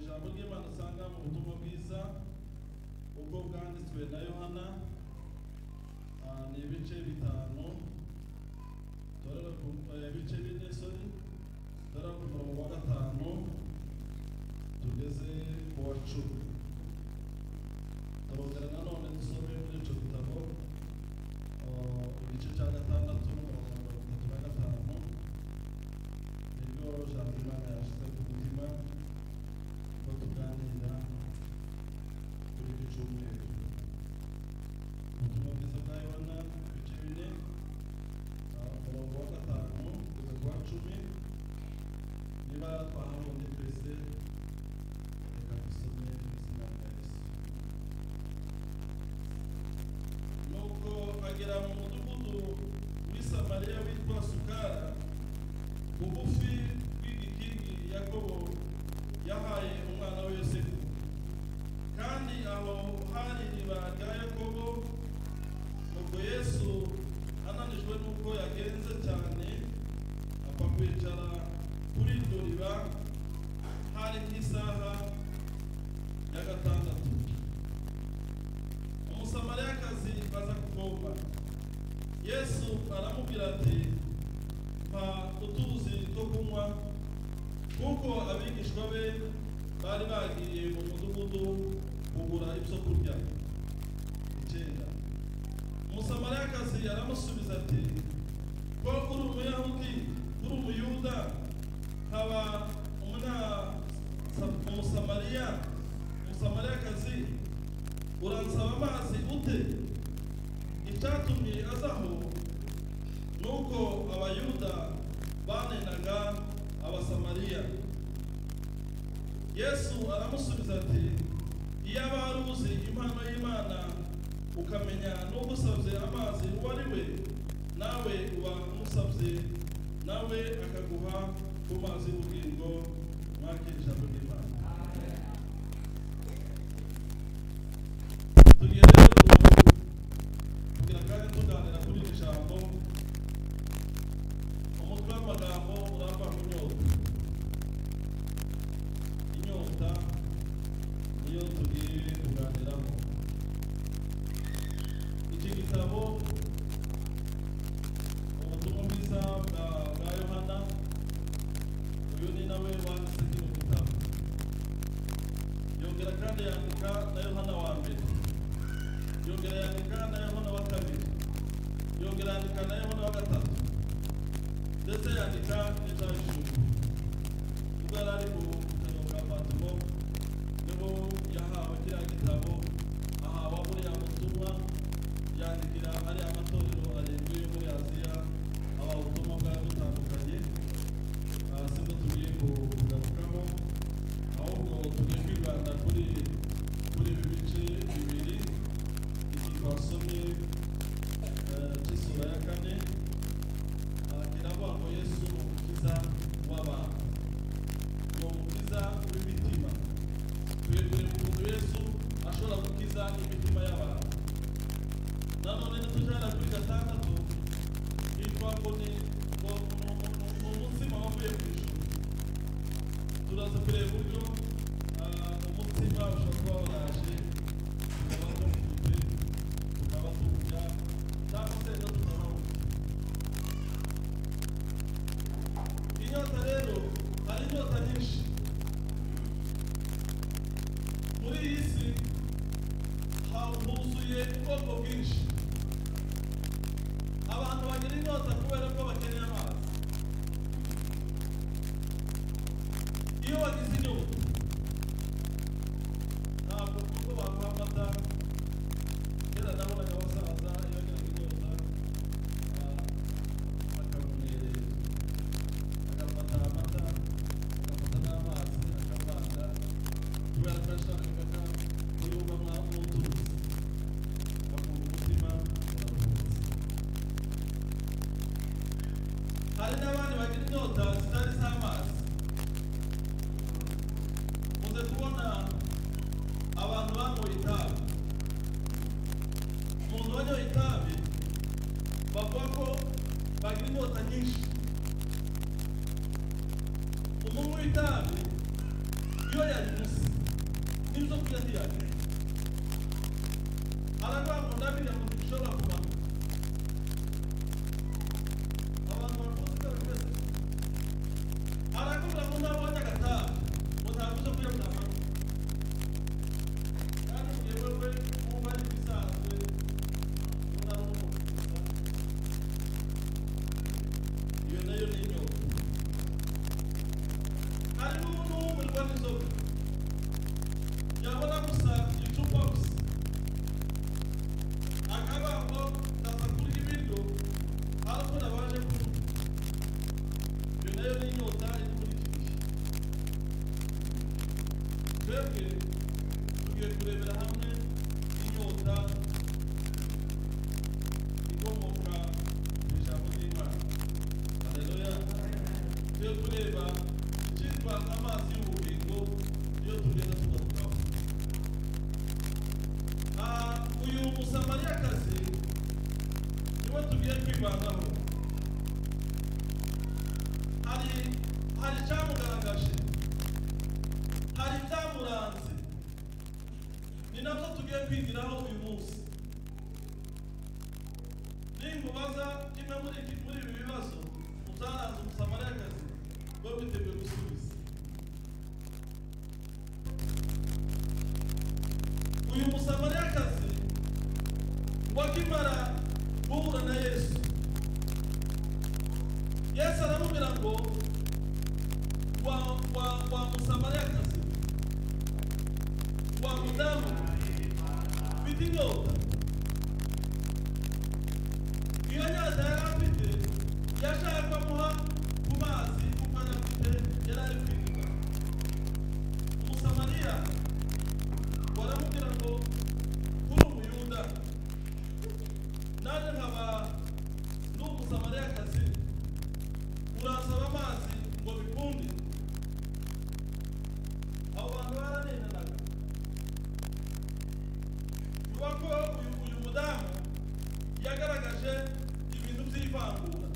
ijambo ry'Imana usanga mu butumwa bwiza uko bwanditswe na Yohana ni ibice bitanu torera ku ibice bine torera ku murongo wa 5 tugeze ku wa 10 turongera nanone dusome muri ico gitabo igice cya 6 n'umurongo wa 35 nibyo jambo Imana yashyize ku mutima ko tuganira kuri iki cyumweru. Ubutumwa bwiza bwa Yohana ibice bine umurongo wa 5 kugeza ku wa 10 niba twahabonye twese reka dusome izina rya Yesu. Nuko agera mu mudugudu w'i Samariya witwa Sukara bugufi bw'igikingi Yakobo yahaye umwana we Yosefu, kandi aho hari iriba rya Yakobo. Nuko Yesu ananijwe nuko yagenze cyane apfa kwicara kuri iryo riba. Hari nk'isaha ya 6. Umusamariyakazi aza kuvoma. Yesu aramubwira ati, mpa utuzi two kunywa, kuko abigishwa be bari bagiye mu mudugudu kugura ibyo kurya. 9. Umusamariyakazi aramusubiza ati, ko uri Umuyahudi, uri Umuyuda, haba Umusamariyakazi uransaba amazi ute? Icyatumye azaho nuko Abayuda banenaga Abasamariya. Yesu aramusubiza ati, iyo wari uzi impano y'Imana ukamenya n'ugusabye amazi uwo ari we, nawe uba umusabye, nawe akaguha ku mazi y'ubugingo. Mwakire ijambo ry'Imana. Tugiye rero kugira kandi tuganira kuri iri jambo. Umutwe w'amagambo urava mu inyota niyo tugiye kuganiraho. Iki gitabo ubutumwa bwiza bwa Yohana, uyu ni nawe wanditse kino gitabo. Yongera kandi yandika na Yohana wa mbere, yongera yandika na Yohana wa kabiri, yongera yandika na Yohana wa gatatu, ndetse yandika n'Ibyahishuriwe. Ubwo yari ari ku butaka bwa Patimo niho yahawe kiriya gitabo, ahawe buriya butumwa yandikira ariya matorero arindwi yo muri Aziya, aba ubutumwa bwari butandukanye. Sibwo tugiye kugarukaho, ahubwo tugiye kwibanda kuri ibi bice bibiri. Iki twasomye cy'isura ya 4 kiravuga ngo Yesu umukiza w'abantu, ni umukiza w'imitima. Twebwe ukuntu Yesu ashobora gukiza imitima y'abantu. Nanone nitujana kuri 6 yitwa ngo ni umutsima wavuye ku ijuru. Turaza kureba uburyo umutsima ushobora kuba waraje tukaba tumufite, tukaba tuwurya, cyangwa se no tukanawurya. Inyota rero, hari inyota nyinshi muri iyi si. Huzuye ubwoko bwinshi. Abantu bagira inyota kubera ko bakeneye amazi. Iyo wagize inyota ntabwo kuko baguha amata. Kera nabonaga abasaza iyo bagiraga inyota bakabunyerera, agafata amata, agafata n'amazi, akavanga, kubera ko yashakaga kuyumva nk'utuzi, bakumva umutima uraruhutse. Hari n'abandi bagira inyota zitari z'amazi. Muze kubona abantu banyoye itabi. Umuntu wanyoye itabi bavuga ko bagira inyota nyinshi. Umuntu w'itabi iyo yagize n'ibyo kurya ntiyagira aravuga ngo ndabiriya ngo ntibishobora kumanuka abantu bakuze ko bimeze arakubwira ngo ntabonye agataha ngo ntabuze kurya bwamanuka kandi mugihe wewe wumva ari ibisanzwe ubona ari umukuza iyo nayo ni inyota hari n'umuntu w'umurwa n'inzoga yabona gusa icupa gusa akaba ngo ndaza kurya ibiryo ariko nabaje kunywa iyo nayo ni inyota iri muri iki gihe twebwe tugiye kurebera hamwe inyota ikomoka ku ijambo ry'Imana. Haleluya. Tugiye kureba icyitwa amazi y'ubugingo iyo tugenda tugarukaho. Uyu musamariyakazi niwe tugiye kwibandaho. Hari icyamugaragaje, hari ibyamuranze, ni nabyo tugiye kwigiraho uyu munsi. Ninkubaza kimwe muri ibi bibazo mutaranze umusamariyakazi ngo biteguye gusubiza. Uyu musamariyakazi wakimara guhura na Yesu, Yesu aramubwira ngo wa musamariyakazi, wa mudamu ufite inyota, iyo nyota yari afite yashaka kumuha ku mazi kuko anafite yari ari kwiga. Umusamariya waramubwira ngo kuri umuyuda nanjye nkaba n'umusamariyakazi uransaba amazi ngo bikunde. Abo bantu baranenanaga kuba ko uyu mudamu yagaragaje ibintu by'ivangura,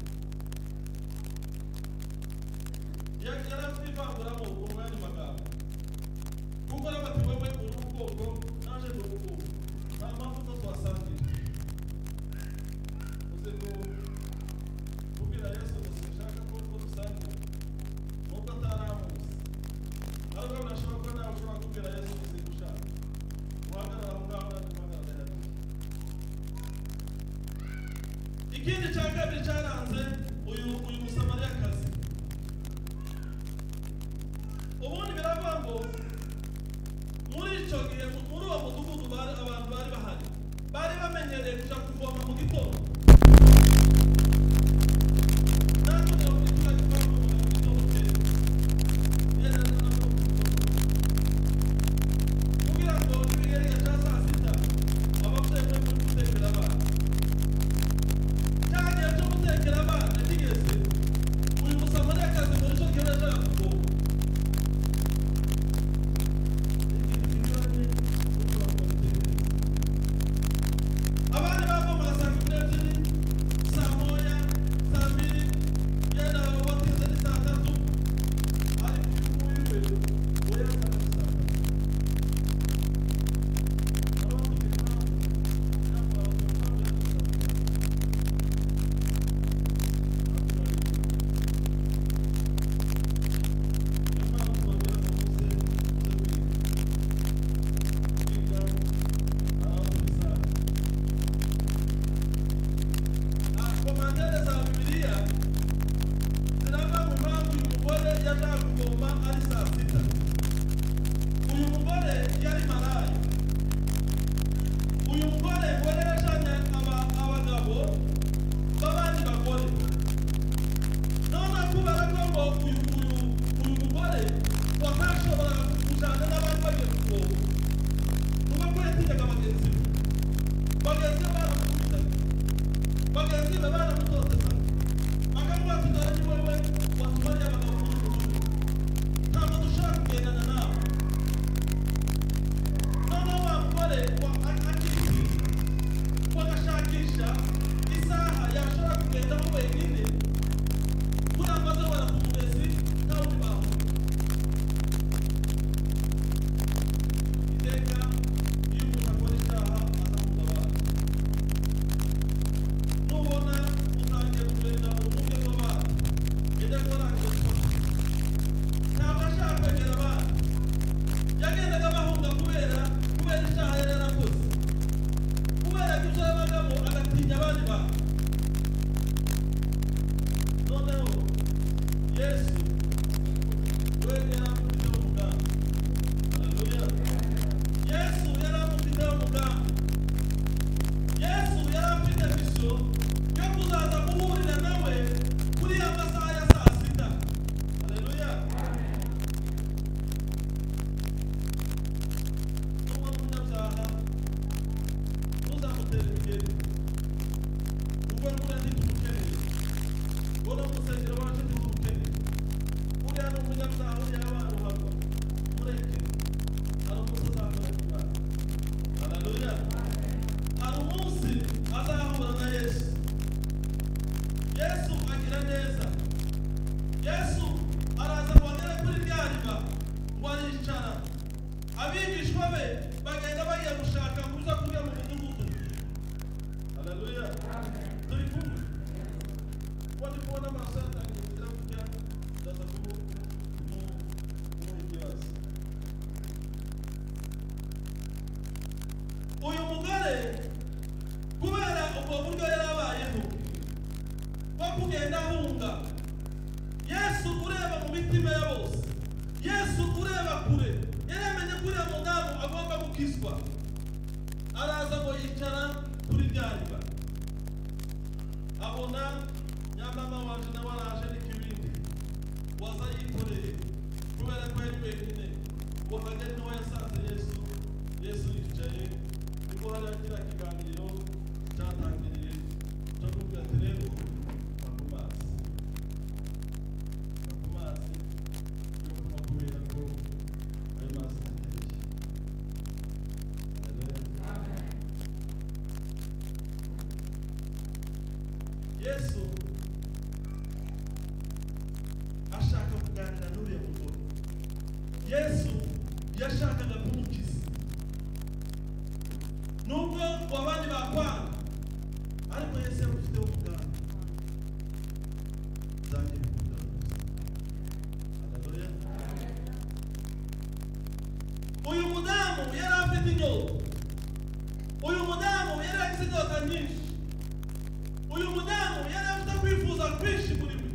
yaravangura mu yandi magambo kuko n'abati wewe uri ubwoko naje ndi ubwoko nta mpamvu ko twasangira uze ngo kubwira Yesu ngo sinshaka ko dusangira nuko ataramuzi ariko birashoboka ko nawe ushobora kubwira Yesu ngo singushaka uhagarara aho ngaho uhagarara yawe. Ikindi cya kabiri cyaranze uyu musamariyakazi, ubundi biravuga ngo muri icyo gihe muri uwo mudugudu abantu bari bahari bari bamenyereye kuja kuvoma mu gitondo. Natwe niyo kugira kuvoma mu gitondo kugira ngo nibigere cya saa sita ababyeyi bari gutekera abana. Cya gihe cyo gutekera abana kigeze, uyu musamariyakazi muri icyo gihe yashaka kuvoma. Abandi bavomaga saa kumi n'ebyiri, saa moya, saa mbiri, yenda batinze ni saa tatu, ariko uyu nguyu we yasaga ni saa tatu. Komandere za Bibiliya zirava mu mpamvu uyu mugore yashaka kuvoma ari saa sita. Uyu mugore yari maraya. Uyu mugore we yarashanye abagabo b'abandi bagore. None kubera ko ngo uyu mugore wakashobora kujana n'abandi bagiye kuvoma, nuko ko yatinyaga bagenzi be. Bagenzi be baramukubitaga, bagenzi be baramutoteza, akavuga ati dore ni wowe watumariye abagabo muri uru rugo, ntabwo dushobora kugendana nawe. Noneho wa mugore akiri agashakisha isaha yashobora kugendaho wenyine kugira ngo aze wera ku mugezi nta wundi bahura. icyaha yari yarakoze kubera ko ibyo yabagamo agatinya abandi bantu. Noneho Yesu we yaramufiteho umugambi. Haleluya. Yesu yaramufiteho umugambi. Yesu yarafite misiyo yo kuzaza guhurira nawe kuri ya masaha ya saa sita. Haleluya. N'uwo munyabyaha ntuzamutera imigeri ubwo nkuriya ntitumukeneye, ubwo no musengero wacu ntitumukeneye. Uriya ni umunyabyaha, uriya yabaye ruharwa, mureke hari umunsi uzahura n'Imana. Haleluya. Hari umunsi azahura na Yesu. Yesu agira neza. Yesu araza ngo agere kuri rya riba ngo aricara. Abigishwa be bagenda bagiye gushaka kuza kurya mu midugudu. Haleluya. Turi kumwe. Uko ndi kubona amaso yatangiye kugira kurya ndaza ikibazo. Uyu mugore kubera ubwo buryo yarabayeho bwo kugenda ahunga, Yesu ureba mu mitima ya bose, Yesu ureba kure, yaramenye ko uriya mudamu agomba gukizwa. Araza ngo yicara kuri rya riba, abona nyamama waje nawe araje n'ikibindi waza yikoreye kubera ko yari wenyine. Uwo hagati niho yasanze Yesu. Yesu yicaye nibwo hari agira ikiganiro cyatangiriye cyo kuvuga ati rero ku mazi yo kunywa kubera ko ayo mazi ateye. Yesu ashaka kuganira n'uriya mugore. Yesu yashakaga kumukiza nubwo abandi bakwanga, ariko Yesu yamufiteho umugambi. Zanjye bikugaruza. Haleluya. Uyu mudamu yari afite inyota. Uyu mudamu yari afite inyota nyinshi. Uyu mudamu yari afite kwifuza kwinshi muri we.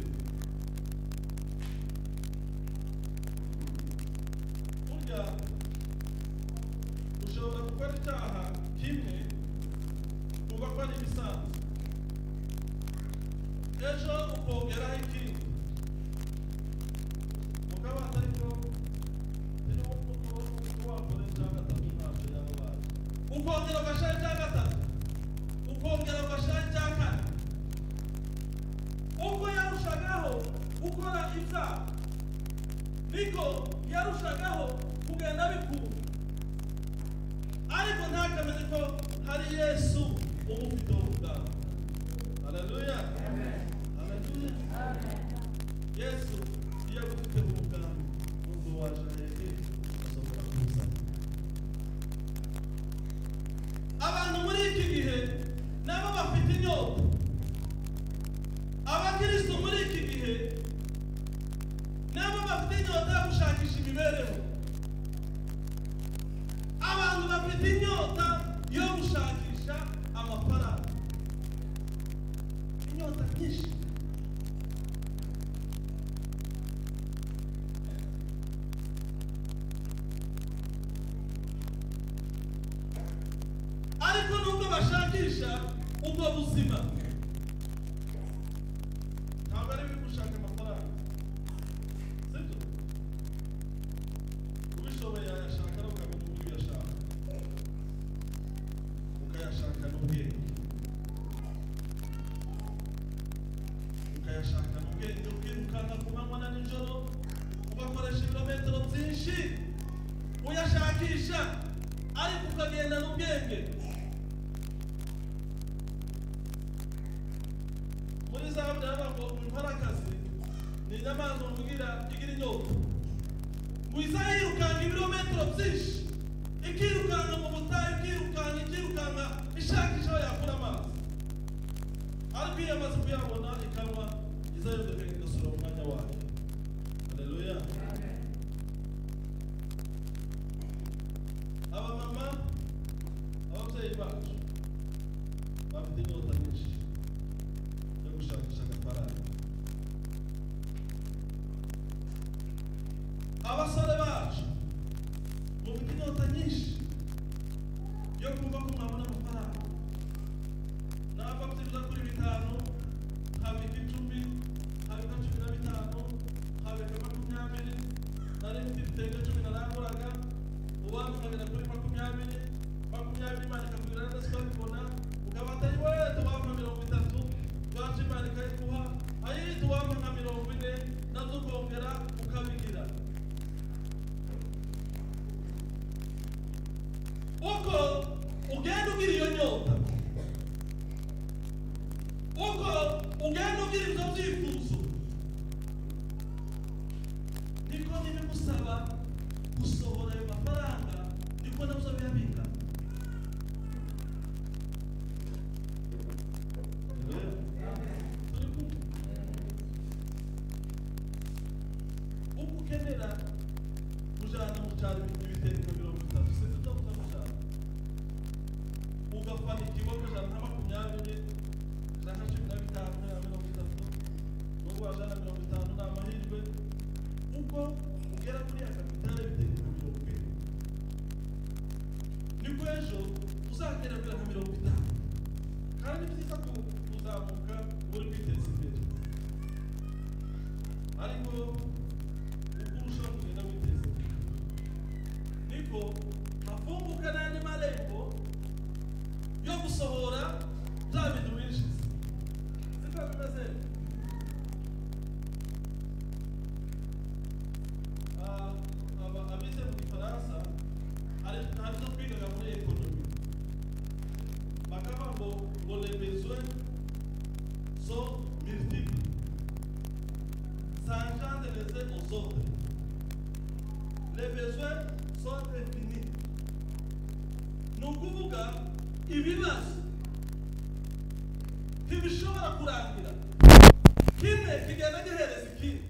Burya ushobora gukora icyaha kimwe kumva ko ari ibisanzwe, ejo ukongeraho ikindi ukabata, ariko wakora icya gatatu ntacyo yabaye, ukongera ugashaka icya gatatu, ukongera ugashaka icya kane. Uko yarushagaho gukora ibyaha niko yarushagaho kugenda bikura, ariko ntakamenye ko hari Yesu umufiteho umugambi. Haleluya. Haleluya. Yesu iyo agufiteho umugambi nubwo waje hehe azongera kuza. Abantu muri iki gihe nabo bafite inyota. Abakristo muri iki gihe nabo bafite inyota yo gushakisha imibereho. Abantu bafite inyota yo gushakisha amafaranga, inyota nyinshi. Ariko nubwo bashakisha ubwo buzima, ntabwo ari biri gushaka amafaranga, sibyo? Ubishoboye yayashaka no ukamenya uburyo uyashaka, ukayashaka n'ubwenge, ukayashaka n'ubwenge, ukirukanka ku manywa na nijoro, ugakoresha ibirometero byinshi uyashakisha, ariko ukagenda n'ubwenge. Muri Zaburi haravuga ngo imparakazi ni inyamaswa igira inyota, ngo izayirukanka ibirometero byinshi, ikirukanka mu butayu, ikirukanka ishakisha aho yakura amazi, ariko iyo amaze kuyabona ikanywa, izayodoka igasura mu mwanya wayo. Haleluya. Abamama inyota nyinshi yo kumva ko mwabona amafaranga nava kuziza kuri 5 habika 10 habika 15 habika 20 nari mfite 10 naranguraga uwandi nkabira kuri 20 Imana ikakubwira neza sikabibona ukabata yewe tuwapa 30 baje Imana ikayikuha ayi tuwapa nka 40 nazo kongera ukabigira uko ugenda ugira iyo nyota uko ugenda ugira ibyo byifuzo niko nibigusaba gusohora ayo mafaranga niko nabyo biyabika uko ukenera kujana mu cyaro ibitenge 30 sinzi cyo kuzamujana ugafana ikibogo jana na 20 jana 15 na 30 n'ubwo jana 50 na amahirwe uko ugera kuri ya kapitale bitenge 20 niko ejo uzagera kuri 50 kandi byiza ko uzamuka uri kwiteza imbere ariko ukurusha kugenda witeza imbere niko afunguka n'andi marembo yo gusohora bya bintu binjiza siko bimeze abize mu Gifaransa hari zo kwigaga muri ekonomi bakavuga ngo les besoins sont multiples ça engendre les uns aux autres les besoins sont infinis ni ukuvuga ibibazo ntibishobora kurangira kimwe kigenda gihereza ikindi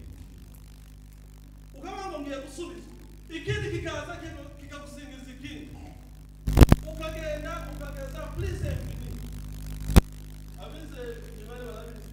ukavuga ngo ngiye gusubiza ikindi kikaza kikagusingiza ikindi ukagenda ukageza plus infini abize imibare barabizi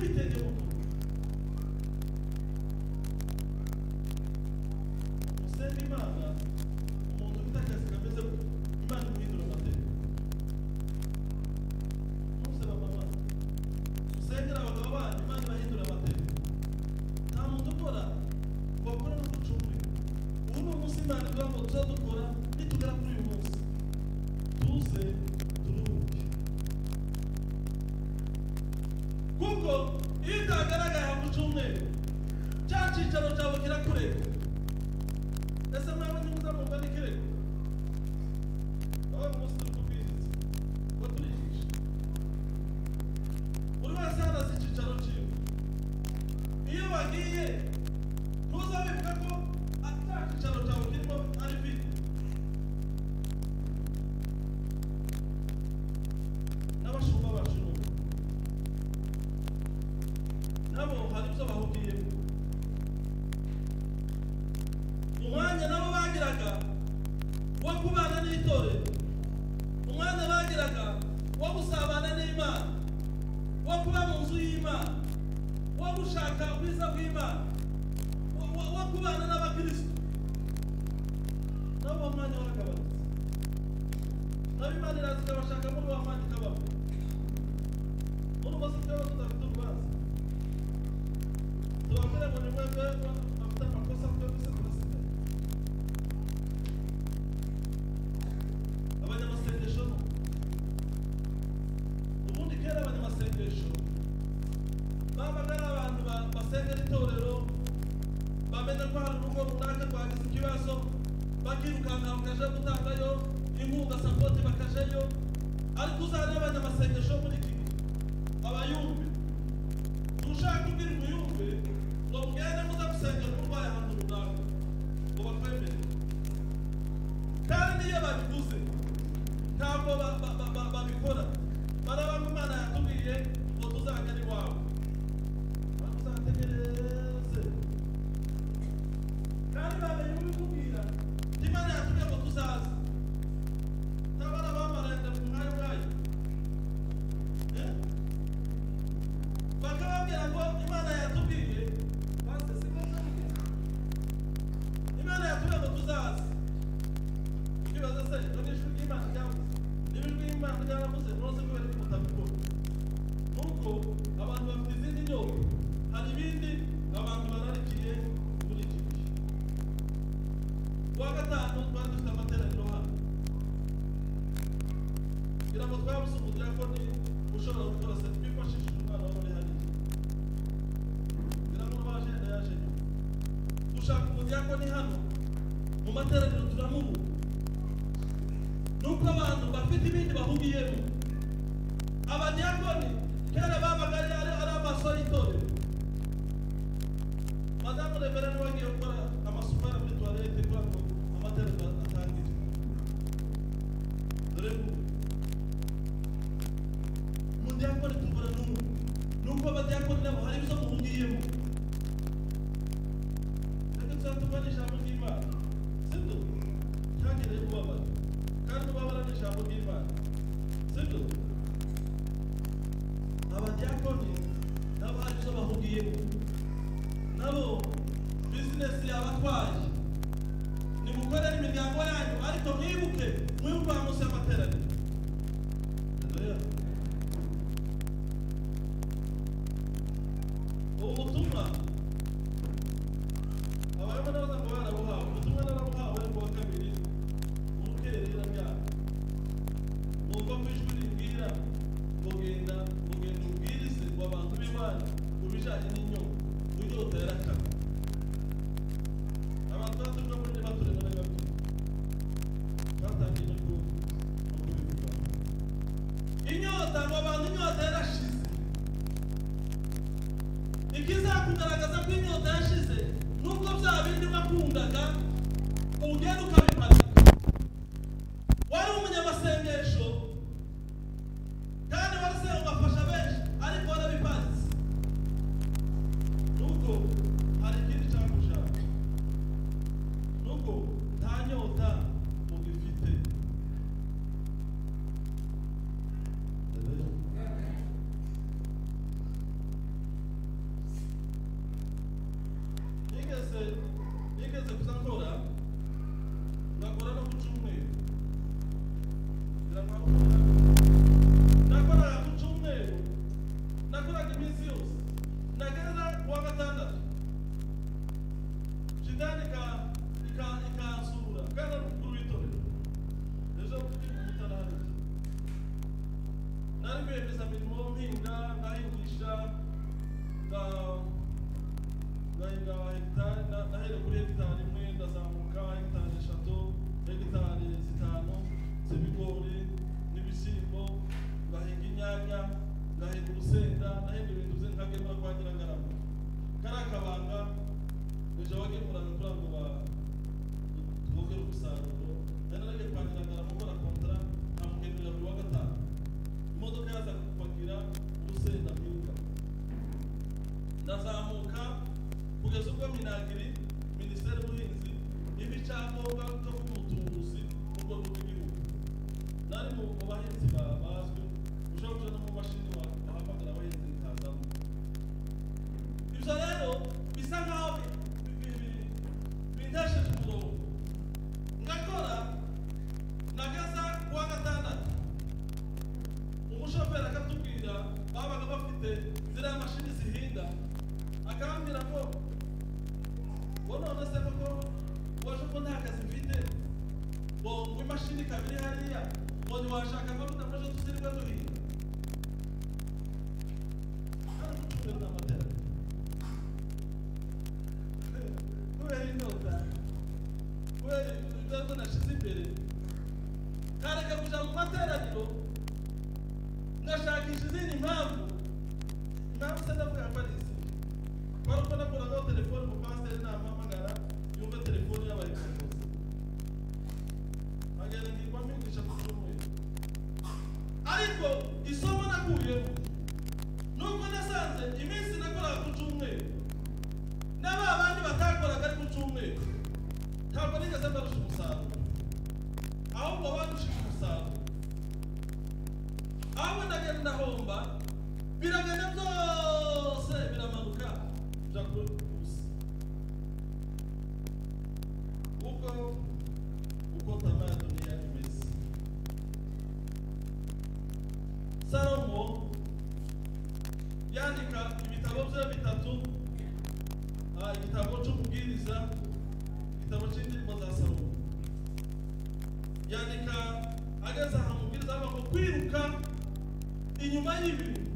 bitege mu usenga Imana umuntu ufite akazi kameze gutyo Imana imuhindura amateka. Ntusaba mama usengera abagabo banyu Imana ibahindura amateka. Nta muntu ukora wakora no gucumbi ubu ni umunsi Imana ivuga ngo tuzadukora nitugera kuri uyu munsi tuze turuhuke, kuko iyo utagaragaye mu cyumweru cya cyicaro cyawe kirakureka. Ese mwawe ntimuzamumva n'ikirego aho umunsi turi kubwiriza ngo turigisha buri wese hanaze icyicaro cyiwe. Iyo bagiye ntuzabivuga ko cya cyicaro cyawe kirimo ari vide. N'abashumba bacu nabo hari ibyo bahugiyemo. Umwanya nabo bagiraga wo kubana n'itorero, umwanya bagiraga wo gusabana n'Imana, wo kuba mu nzu y'Imana, wo gushaka ubwiza bw'Imana, wo kubana n'abakristo, nabo umwanya waragabanutse. Nabo Imana iraza ikabashaka muri wa mwanya ikababo. Muri umunsi twaba tudafite urubanza tubabwire ngo ni mwebwe bafite amakosa twebwe se turasigaye. Abanyamasengesho ubundi kera abanyamasengesho babaga ari abantu basengera itorero, bamenya ko hari urugo runaka rwagize ikibazo bakirukanka bakaja gutangayo inkunga sapoti bakajayo. Ariko uzareba abanyamasengesho muri iki gihe abayumve ushaka kubwira umuyumve ngo mugende muza gusengera umurwayi ahantu runaka ngo bakwemere, kandi niyo babiguze ntabwo babikora. Barabanga Imana yatubwiye ngo tuzagera iwawe, tuzategereze, kandi bamenye kubikubwira Imana yatubwiye ngo tuzaza. Ntabara bamarende ku mwanya bwayo bakababwira ngo Imana yatubwiye base siko Imana yatubwiye ngo tuzaza. Ikibazo se n'ijwi ry'Imana ryavuze n'ijwi ry'Imana ryaravuze nose kubera ko mutabikora. Nuko abantu bafite izindi nyoko, hari ibindi abantu bararikiye muri iki gihe. Kuwa gatanu twari dufite amateraniro hano kugira ngo twabuze umudiyakoni ushobora gukora se twifashishije umwana wo muri hariya kugira ngo baje yaje dushaka umudiyakoni hano mu materaniro turamubu. Nuko abantu bafite ibindi bahugiyemo. Abadiyakoni kera babaga ari amaso y'itorero. Madamu Reverend wagiye gukora amasupara muri toilette kugira ngo amateraniro atangire. Dore umudiyakoni tubura nuko abadiyakoni nabo hari ibyo muhugiyemo. Reka tuzatubane ijambo ry'Imana sibyo ntihagire ubabara, kandi ubabara n'ijambo ry'Imana sibyo. Abadiyakoni nabo hari ibyo bahugiyemo, nabo bizinesi yabatwaye. Nimukorere imiryango yanyu ariko mwibuke munsi y'amateraniro. Ubu butumwa abayobora n'abaza ngo barabuhawe, ubutumwa narabuhawe ngo wa kabiri ubukerera byawe mwumva ko ijwi ribwira ngo genda ubwirize ngo abantu b'Imana ku bijanye n'inyungu inyota yarakama. Abantu batubwa muri baturema n'ababyeyi batangiye no kubivuga inyota ngo abantu inyota yarashize. Ikizakugaragaza ko inyota yashize nuko bya bindi wakundaga ugenda ukabiparika. Wari umunyamasengesho kandi warasenga ugafasha benshi ariko warabiparitse. Nuko hari ikindi cyagushaka, nuko nta nyota ugifite. nigeze kuza nkora ngakora no ku cyumweru nakoraga ku cyumweru nakoraga iminsi yose nageza kuwa gatandatu shitani ikansura kandi ari umukuru w'itorero ejo kuri mutarari nari kwemeza imirimo mpinga ngahingisha ngahinga hegitari nahere kuri hegitari imwe ndazamuka hegitari 3 hegitari 5 z'ibigori n'ibishyimbo ngahinga inyanya ngahinga urusenda nahinga ibintu bye nkagemura kwa Nyirangarama kari akabanga ejo wagemuraga kuri abo twogera umusaruro nari nagiye kwa Nyirangarama gukora kontara nkamugemurira buri wa gatanu imodoka yaza kupakira urusenda mpinga ndazamuka kugeza ubwo Minagiri Minisiteri y'Ubuhinzi ibicyangombwa byo kumutunguzi mu rwego rw'igihugu nari mu bahinzi bazwi ushobora no mu mashini bahamagara abahinzi bikazamo ibyo rero bisa nkaho bintesheje umurongo ngakora nageza kuwa gatandatu umushoferi akatubwira babaga bafite ziriya mashini zihinga akambwira ko none se koko waje ko nta kazi mfite ngo imashini kabiri hariya ngo ntiwashaka amavuta mwaje tuzirirwa duhinga kandi gucungira n'amatera kubera inota kubera ibibazo nashize imbere kareka kuja mu materaniro ngashakisha izindi impamvu se ndavuga ko ari izi kwari uko nakuragaho telefone mu pasiteri nampamagara yumva telefone y'abari kuvuza agenda ngirwa mpingisha ku cyumweru ariko isomo nakuyemo nuko nasanze iminsi nakoraga ku cyumweru n'aba bandi batakoraga ari ku cyumweru ntabwo nigeze mbarusha umusaruro ahubwo barushije umusaruro ahubwo ndagenda ndahomba biragenda byose biramanuka bya kuri ubusa uko Tamara dunia imeze Salomo yandika ibitabo bye bitatu igitabo cy'umubwiriza igitabo cy'indirimbo za Salomo yandika ageza aha mubwiriza ngo kwiruka inyuma y'ibintu